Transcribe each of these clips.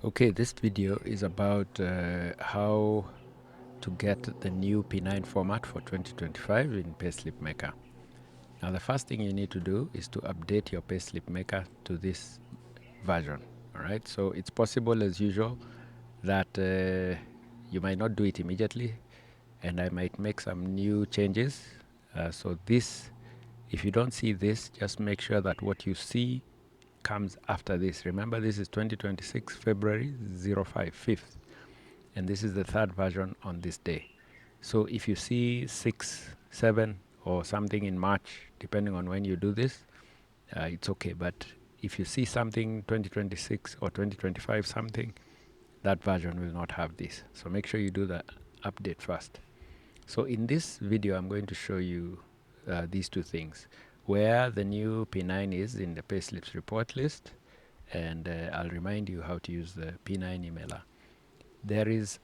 Okay, this video is about how to get the new P9 format for 2025 in PayslipMaker. Now, the first thing you need to do is to update your PayslipMaker to this version. All right, so it's possible, as usual, that you might not do it immediately, and I might make some new changes. So this, if you don't see this, just make sure that what you see comes after this. Remember, this is 2026 February 05 5th, and this is the third version on this day. So if you see 6, 7 or something in March, depending on when you do this, it's okay. But if you see something 2026 or 2025 something, that version will not have this. So make sure you do the update first. So in this video, I'm going to show you these two things: where the new P9 is in the payslips report list, and I'll remind you how to use the P9 emailer. There is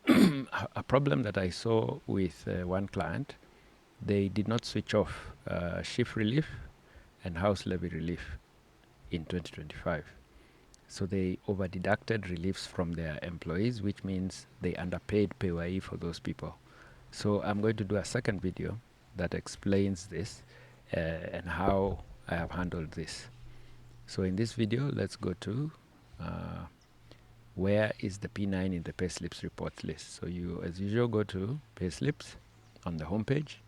a problem that I saw with one client. They did not switch off SHIF Relief and House Levy Relief in 2025. So they over-deducted reliefs from their employees, which means they underpaid PAYE for those people. So I'm going to do a second video that explains this and how I have handled this. So in this video, let's go to where is the P9 in the payslips report list. So you, as usual, go to payslips on the home page.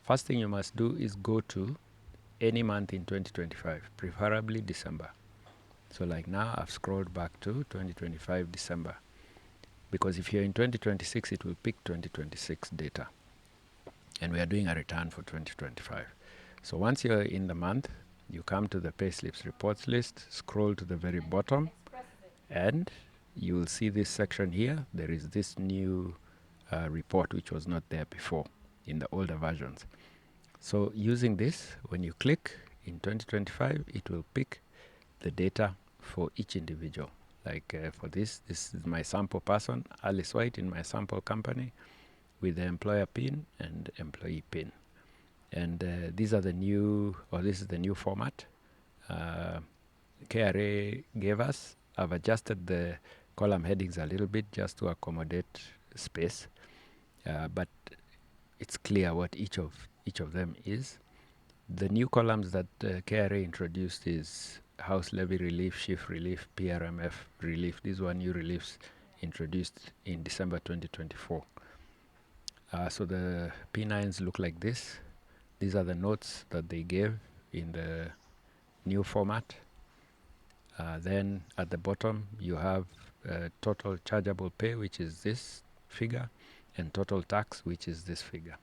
First thing you must do is go to any month in 2025, preferably December. So like now, I've scrolled back to 2025 December, because if you're in 2026, it will pick 2026 data, and we are doing a return for 2025. So once you're in the month, you come to the payslips reports list, scroll to the very bottom, and you will see this section here. There is this new report which was not there before in the older versions. So using this, when you click in 2025, it will pick the data for each individual. Like for this is my sample person, Alice White, in my sample company, with the employer PIN and employee PIN. And these are the new, or this is the new format KRA gave us. I've adjusted the column headings a little bit just to accommodate space, but it's clear what each of them is. The new columns that KRA introduced is House Levy Relief, SHIF Relief, PRMF Relief. These were new reliefs introduced in December 2024. So the P9s look like this. These are the notes that they gave in the new format. Then at the bottom, you have total chargeable pay, which is this figure, and total tax, which is this figure.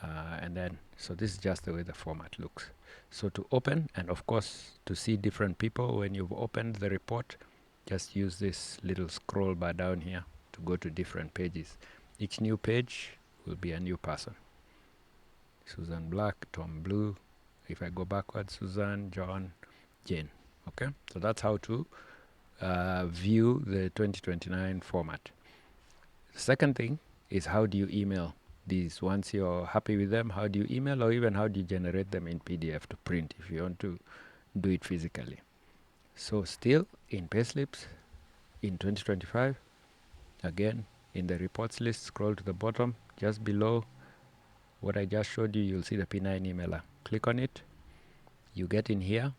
And then, so this is just the way the format looks. So to open, and of course, to see different people when you've opened the report, just use this little scroll bar down here to go to different pages. Each new page will be a new person. Susan Black, Tom Blue. If I go backwards, Susan, John, Jane. Okay, so that's how to view the 2029 format. The second thing is, how do you email these? Once you're happy with them, how do you email, or even how do you generate them in PDF to print if you want to do it physically? So still in payslips in 2025, again in the reports list, scroll to the bottom, just below what I just showed you, you'll see the P9 emailer. Click on it, you get in here.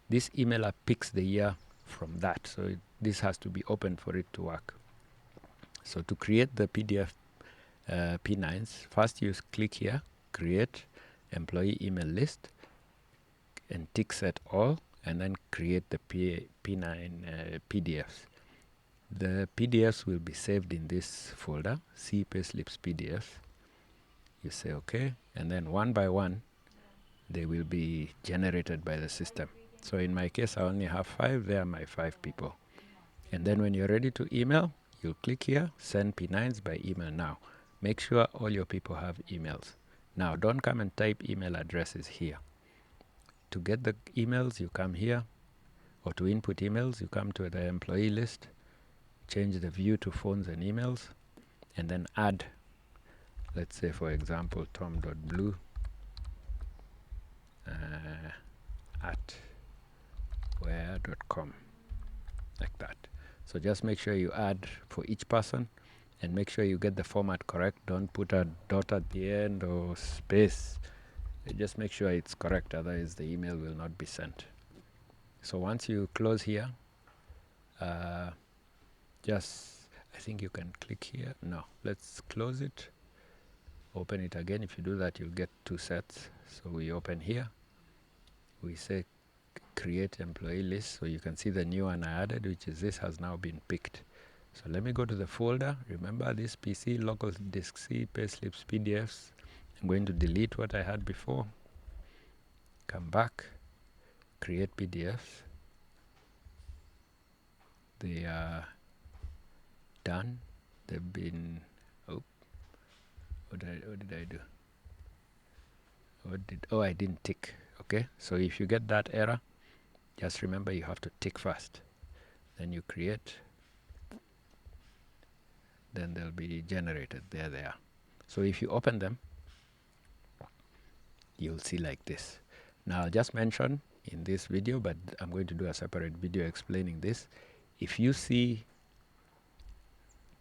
This emailer picks the year from that, so this has to be open for it to work. So to create the PDF P9s, first you click here, create employee email list, and tick set all, and then create the P9 PDFs. The PDFs will be saved in this folder, C Payslips PDFs. You say OK, and then one by one, they will be generated by the system. So in my case, I only have 5. They are my 5 people. And then when you're ready to email, you'll click here, send P9s by email now. Make sure all your people have emails. Now, don't come and type email addresses here. To get the emails, you come here, or to input emails, you come to the employee list, change the view to phones and emails, and then add, let's say, for example, tom.blue at where.com, like that. So just make sure you add for each person, and make sure you get the format correct. Don't put a dot at the end or space. Just make sure it's correct, otherwise the email will not be sent. So once you close here, just, I think you can click here. No, let's close it, open it again. If you do that, you'll get two sets. So we open here, we say create employee list, so you can see the new one I added, which is this has now been picked. So let me go to the folder. Remember this PC, local disk C, payslips, PDFs. I'm going to delete what I had before. Come back, create PDFs. They are done. They've been, oh, what did I do? Oh, I didn't tick. Okay, so if you get that error, just remember you have to tick first. Then you create, then they'll be generated. There they are. So if you open them, you'll see like this. Now I'll just mention in this video, but I'm going to do a separate video explaining this. If you see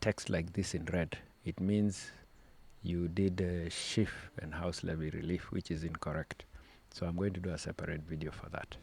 text like this in red, it means you did a SHIF and house levy relief, which is incorrect. So I'm going to do a separate video for that.